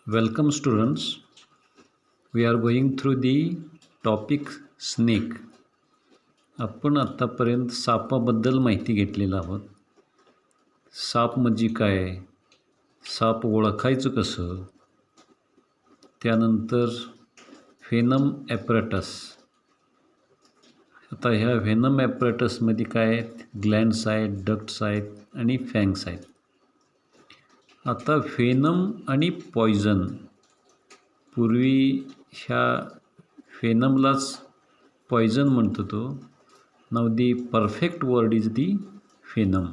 Welcome students. We are going through the topic snake. आपण आत्तापर्यंत सापाबद्दल माहिती घेतलेला आहोत. साप म्हणजे काय? साप ओळखायचं कसं? त्यानंतर व्हेनम ॲपरेटस. आता ह्या व्हेनम ॲपरेटसमध्ये काय आहेत? ग्लँड्स आहेत, डक्ट्स आहेत आणि फँग्स आहेत. आता व्हेनम आणि पॉयझन. पूर्वी ह्या व्हेनमलाच पॉयझन म्हणतो तो. Now the perfect word is the venom.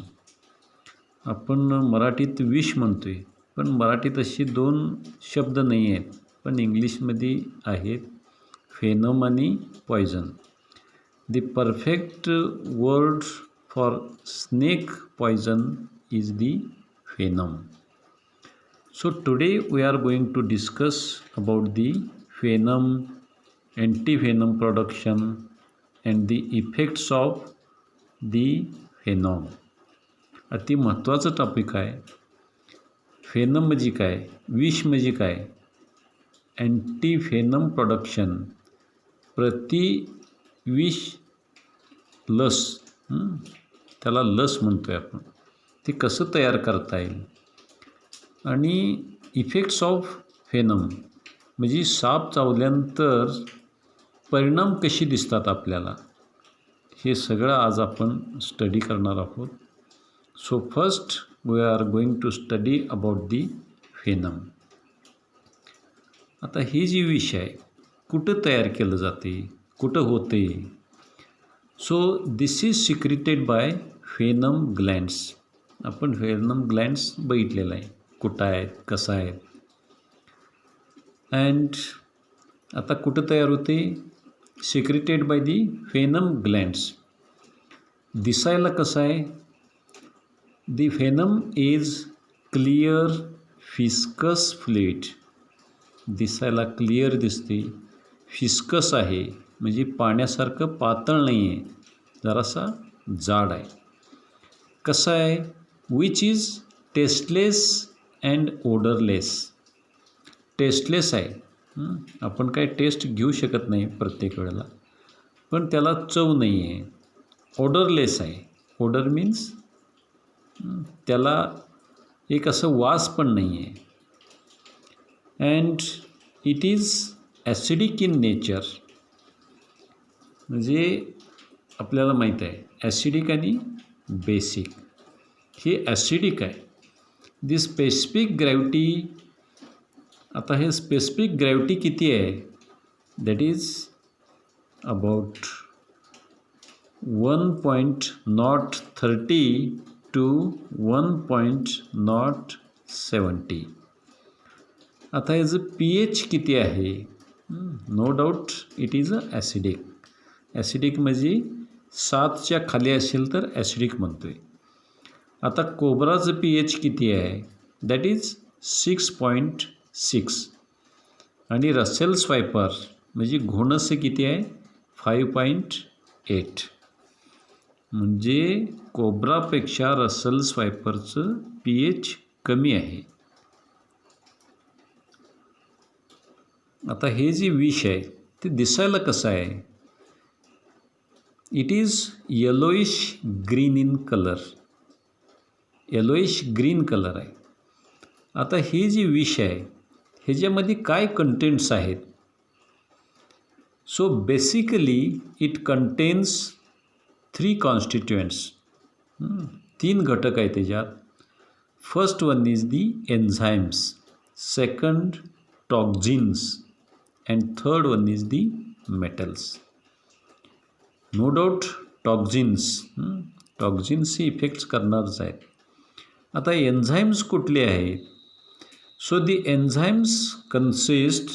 आपण मराठीत विष म्हणतो आहे, पण मराठीत अशी दोन शब्द नाही आहेत, पण इंग्लिशमध्ये आहेत व्हेनम आणि poison. The perfect word for snake poison is the venom. So today we are going to discuss about the venom, anti-venom production and the effects of the venom. अति महत्त्वाचं टॉपिक आहे. व्हेनम म्हणजे काय? विष म्हणजे काय? Anti venom production, विष लस, त्याला लस म्हणतो आहे आपण. ते कसं तयार करता येईल आणि इफेक्ट्स ऑफ व्हेनम म्हणजे साप चावल्यानंतर परिणाम कशी दिसतात आपल्याला, हे सगळं आज आपण स्टडी करणार आहोत. So first we are going to study about the venom. आता ही जी विष आहे कुठं तयार केलं जाते, कुठं होते? So this is secreted by venom glands. आपण व्हेनम ग्लँड्स बघितलेलं आहे, कुठं आहेत, कसं आहेत. अँड आता कुठं तयार होते? Secreted by the venom glands. दिसायला कसं आहे? दी व्हेनम इज क्लिअर फिस्कस फ्लुइड. दिसायला क्लिअर दिसते, फिस्कस आहे म्हणजे पाण्यासारखं पातळ नाही आहे, जरासा जाड आहे. कसं आहे? Which is tasteless and odourless. Tasteless आहे, आपण काय टेस्ट घेऊ शकत नाही प्रत्येक वेळेला, पण त्याला चव नाही आहे. ओडरलेस आहे. ओडर मीन्स त्याला एक असं वास पण नाही आहे. And it is acidic in nature. म्हणजे आपल्याला माहीत आहे ॲसिडिक आणि बेसिक. हे ॲसिडिक आहे. The specific gravity. आता हे स्पेसिफिक ग्रॅव्हिटी किती आहे? That is about 1.030 to 1.070. आता ह्याचं pH किती आहे? No doubt it is a acidic. Acidic म्हणजे 7च्या खाली असेल तर ॲसिडिक म्हणतो आहे. आता कोब्राचं pH किती आहे? That is 6.6. आणि रसेल स्वायपर म्हणजे घोणस किती आहे? 5.8. म्हणजे कोब्रापेक्षा रसेल स्वायपरचं pH कमी आहे. आता हे जे विष आहे ते दिसायला कसं आहे? It is yellowish green in colour. Yellowish green colour आहे. आता हे जे विष आहे ह्याच्यामध्ये काय कंटेंट्स आहेत? So basically it contains 3 constituents. 3 घटक आहेत त्याच्यात. First one is the enzymes, second toxins and third one is the metals. No doubt toxins हे इफेक्ट्स करणारच आहेत. आता एन्झाईम्स कुठले आहेत? So the enzymes consist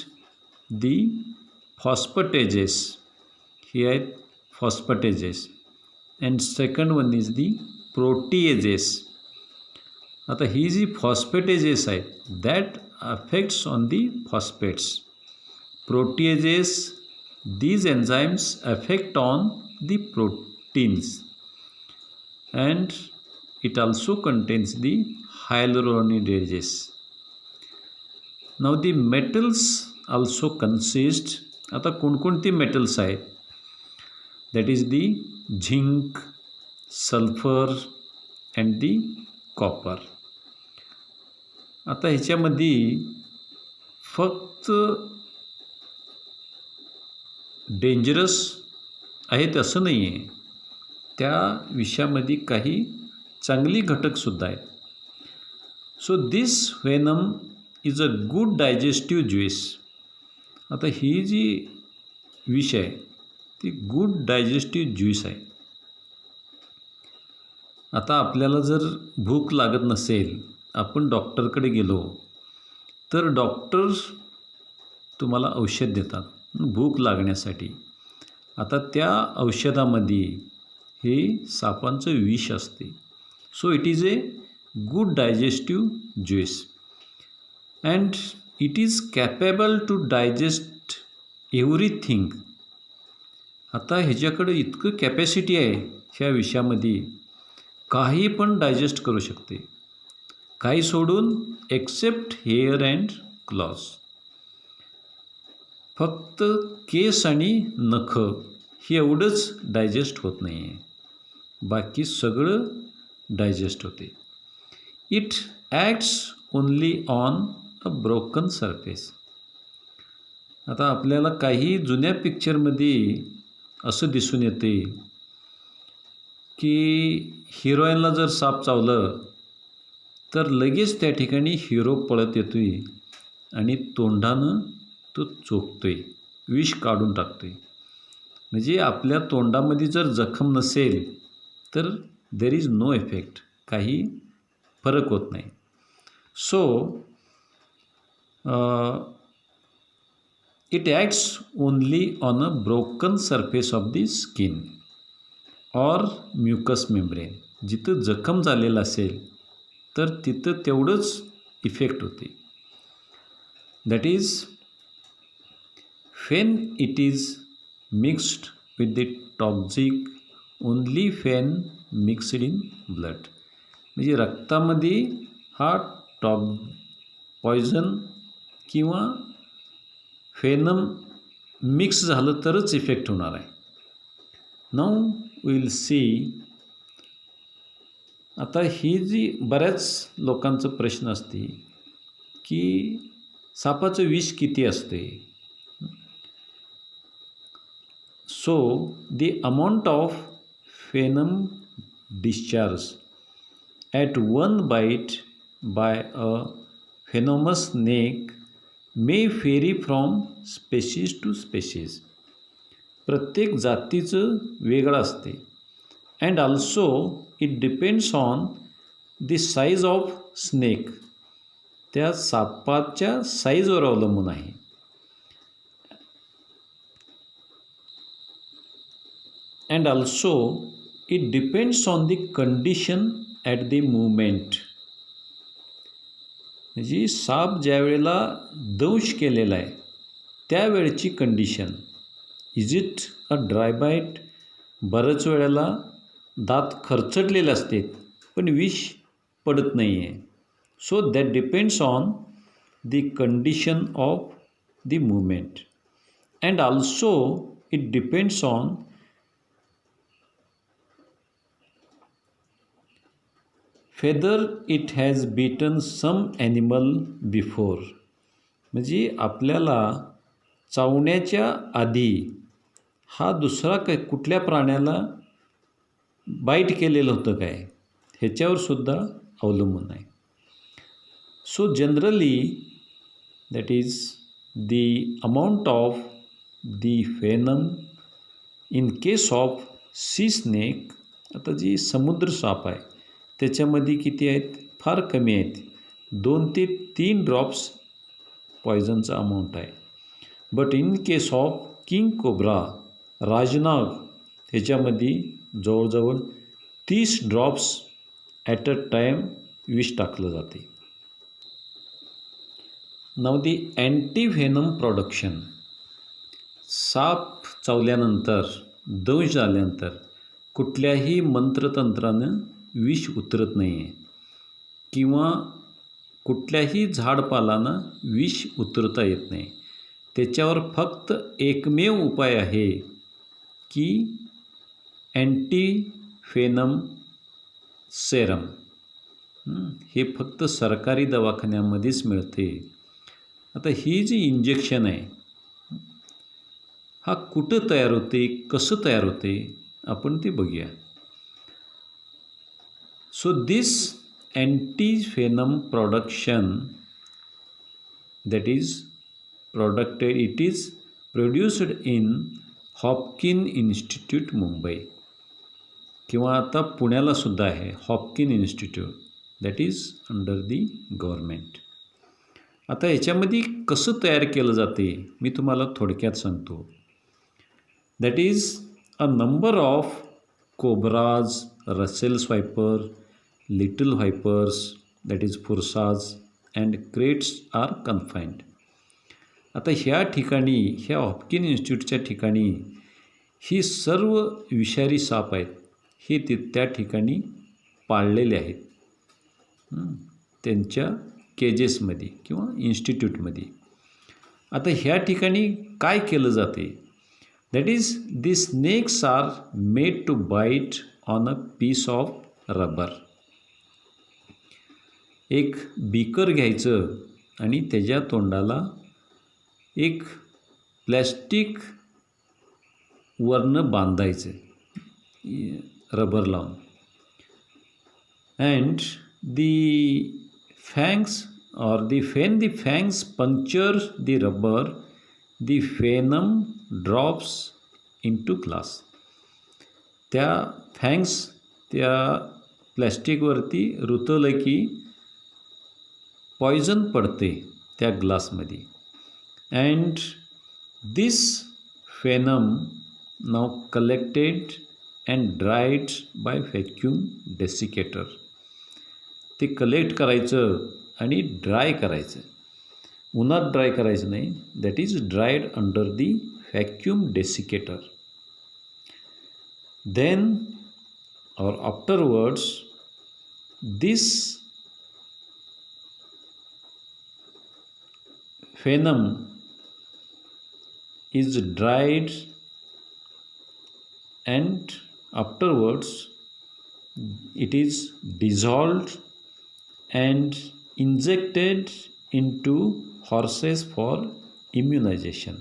the phosphatases. ही आहेत phosphatases. And second one is the proteases. आता ही जी फॉस्फेटेजेस आहेत that affects on the phosphates. Proteases, these enzymes affect on the proteins and it also contains the hyaluronidases. Now the metals also consist. आता कोणकोणती metals आहेत? That is the zinc, sulphur and the copper. आता ह्याच्यामध्ये फक्त dangerous आहेत असं नाही आहे, त्या विषयामध्ये काही चांगली घटकसुद्धा आहेत. So this venom is a good digestive juice. आता ही जी विष आहे ती गुड डायजेस्टिव्ह ज्यूस आहे. आता आपल्याला जर भूक लागत नसेल, आपण डॉक्टरकडे गेलो तर डॉक्टर तुम्हाला औषध देतात भूक लागण्यासाठी. आता त्या औषधामध्ये हे सापांचं विष असते. So it is a good digestive juice and it is capable to digest everything. आता ह्याच्याकडे इतकं कॅपॅसिटी आहे ह्या विषयामध्ये, काही पण डायजेस्ट करू शकते, काही सोडून एक्सेप्ट हेअर अँड क्लॉज. फक्त केस आणि नख हे एवढंच डायजेस्ट होत नाही आहे, बाकी सगळं डायजेस्ट होते. It acts only on a broken surface. आता आपल्याला काही जुन्या पिक्चरमध्ये असं दिसून येते की हिरोईनला जर साप चावलं तर लगेच त्या ठिकाणी हिरो पळत येतोय आणि तोंडानं तो चोखतोय, विष काढून टाकतोय. म्हणजे आपल्या तोंडामध्ये जर जखम नसेल तर देर इज नो इफेक्ट, काही फरक होत नाही. So it acts only on a broken surface of the skin or mucous membrane. जिथं जखम झालेलं असेल तर तिथं तेवढंच इफेक्ट होते. That is Wien it is mixed with the toxic only Wien mixed in blood. म्हणजे रक्तामध्ये हा पॉयझन किंवा फेनम मिक्स झालं तरच इफेक्ट होणार आहे. Now will see. आता ही जी बऱ्याच लोकांचा प्रश्न असते की सापाचं विष किती असते. So the amount of venom discharge at one bite by a venomous snake may vary from species to species. प्रत्येक जातीचं वेगळं असते. And also it depends on the size of snake. त्या सापाच्या साईजवर अवलंबून आहे. And also it depends on the condition at the movement. म्हणजे साप ज्या वेळेला दंश केलेला आहे त्यावेळची condition. Is it a dry bite. बऱ्याच वेळेला दात खरचटलेले असतात पण विष पडत नाही आहे. So that depends on the condition of the movement. And also it depends on whether it has beaten some animal before. म्हणजे आपल्याला चावण्याच्या आधी हा दुसरा कुठल्या प्राण्याला बाईट केलेलं होतं काय ह्याच्यावर सुद्धा अवलंबून आहे. So generally that is the amount of the venom in case of C snake. आता जी समुद्र साप आहे त्याच्यामध्ये किती आहेत? फार कमी आहेत. 2 ते 3 ड्रॉप्स पॉयझनचा अमाऊंट आहे. But in case of king cobra, राजनाग, ह्याच्यामध्ये जवळजवळ 30 ड्रॉप्स ॲट अ टाईम विष टाकलं जाते. नाव दी अँटीव्हेनम प्रोडक्शन. साप चावल्यानंतर, दंश झाल्यानंतर कुठल्याही मंत्रतंत्रानं विष उतरत नाही आहे किंवा कुठल्याही झाडपालांना विष उतरवता येत नाही. त्याच्यावर फक्त एकमेव उपाय आहे की अँटीफेनम सेरम. हे फक्त सरकारी दवाखान्यामध्येच मिळते. आता ही जी इंजेक्शन आहे हा कुठं तयार होते, कसं तयार होते आपण ते बघूया. सो दिस अँटीफेनम production that is producted, it is produced in Haffkine Institute Mumbai, किंवा आता पुण्याला सुद्धा आहे Haffkine Institute, that is under the government. आता याच्यामध्ये कसं तयार केलं जाते मी तुम्हाला थोडक्यात सांगतो. That is a number of cobras, Russell's viper, little vipers, that is फुरसाज अँड क्रेट्स आर कन्फाइंड. आता ह्या ठिकाणी, ह्या हॉपकिन इन्स्टिट्यूटच्या ठिकाणी ही सर्व विषारी साप आहेत हे त्या ठिकाणी पाळलेले आहेत त्यांच्या केजेसमध्ये किंवा इन्स्टिट्यूटमध्ये. आता ह्या ठिकाणी काय केलं जाते, that is the snakes are made to bite on a piece of rubber. एक बीकर घ्यायचं आणि त्याच्या तोंडाला एक प्लॅस्टिक वरनं बांधायचं रबर लावून. And the fangs or when the fangs puncture the rubber, the venom drops into glass. त्या फँग्स त्या प्लॅस्टिकवरती रुतलं की पॉयझन पडते त्या ग्लासमध्ये. And this venom now collected and dried by vacuum desiccator. ते कलेक्ट करायचं आणि ड्राय करायचं, उन्हात ड्राय करायचं नाही, that is dried under the vacuum desiccator. Then और afterwards this venom is dried and afterwards it is dissolved and injected into horses for immunization.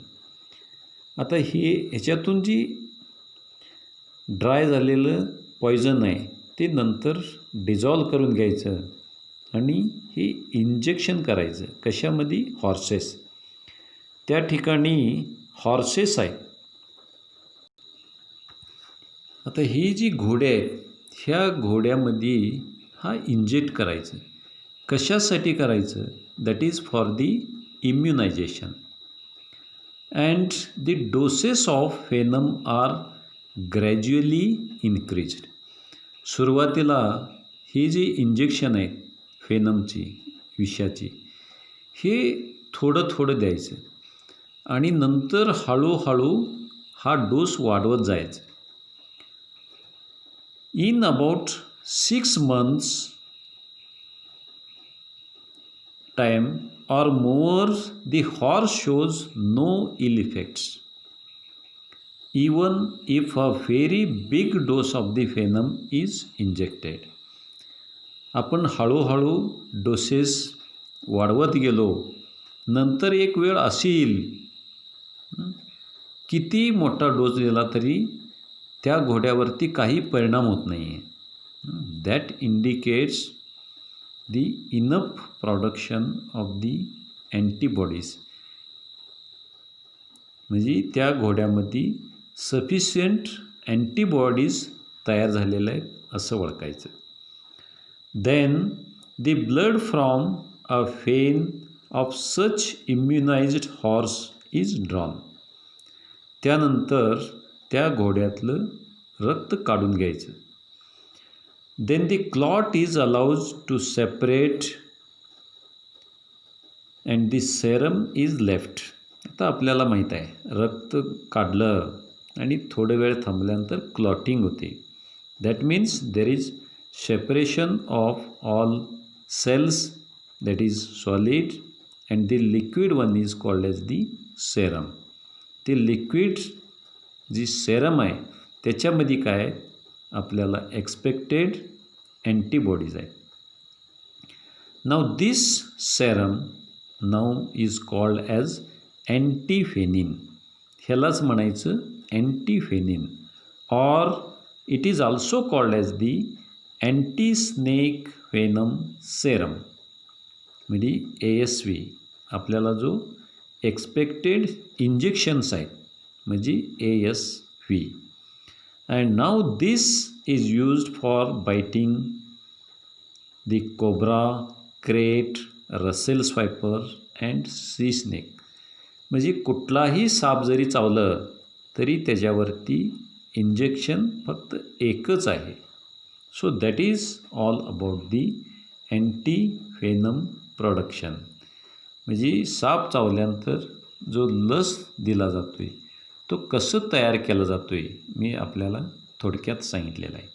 आता ह्याच्यातून जी ड्राय झालेलं पॉयझन आहे ते नंतर डिझॉल्व करून घ्यायचं आणि हे इंजेक्शन करायचं. कशामध्ये? हॉर्सेस. त्या ठिकाणी हॉर्सेस आहेत. आता ही जी घोडे आहेत ह्या घोड्यामध्ये हा इंजेक्ट करायचं. कशासाठी करायचं? That is for the immunization. And the doses of venom are gradually increased. सुरुवातीला ही जी इंजेक्शन आहेत वेनमची, विषाची, हे थोडं थोडं द्यायचं आणि नंतर हळूहळू हा डोस वाढवत जायचा. In about 6 months time or more, the horse shows no ill effects, even if a very big dose of the venom is injected. आपण हळूहळू डोसेस वाढवत गेलो. नंतर एक वेळ अशी येईल किती मोठा डोस दिला तरी त्या घोड्यावरती काही परिणाम होत नाही आहे. That indicates the enough production of the antibodies. म्हणजे त्या घोड्यामध्ये सफिशियंट अँटीबॉडीज तयार झालेल्या आहेत असं ओळखायचं. Then the blood from a vein of such immunized horse is drawn. त्यानंतर त्या घोड्यातलं रक्त काढून घ्यायचं. Then the clot is allowed to separate and the serum is left. आता आपल्याला माहीत आहे रक्त काढलं आणि थोडं वेळ थांबल्यानंतर क्लॉटिंग होते. That means there is separation of all cells that is solid, and the liquid one is called as the serum. ते लिक्विड जी सेरम आहे त्याच्यामध्ये काय आहे आपल्याला एक्सपेक्टेड अँटीबॉडीज आहेत. Now this serum now is called as अँटीफेनिन. ह्यालाच म्हणायचं अँटीफेनिन, or it is also called as the anti snake venom serum. म्हणजे ASV आपल्याला जो एक्सपेक्टेड इंजेक्शन्स आहेत म्हणजे ASV. And now this is used for biting the cobra, krait, Russell's viper and sea snake. म्हणजे कुठलाही साप जरी चावलं तरी त्याच्यावरती इंजेक्शन फक्त एकच आहे. So that is all about the antivenom production. म्हणजे साप चावल्यानंतर जो लस दिला जातो आहे तो कसं तयार केला जातो आहे मी आपल्याला थोडक्यात सांगितलेलं आहे.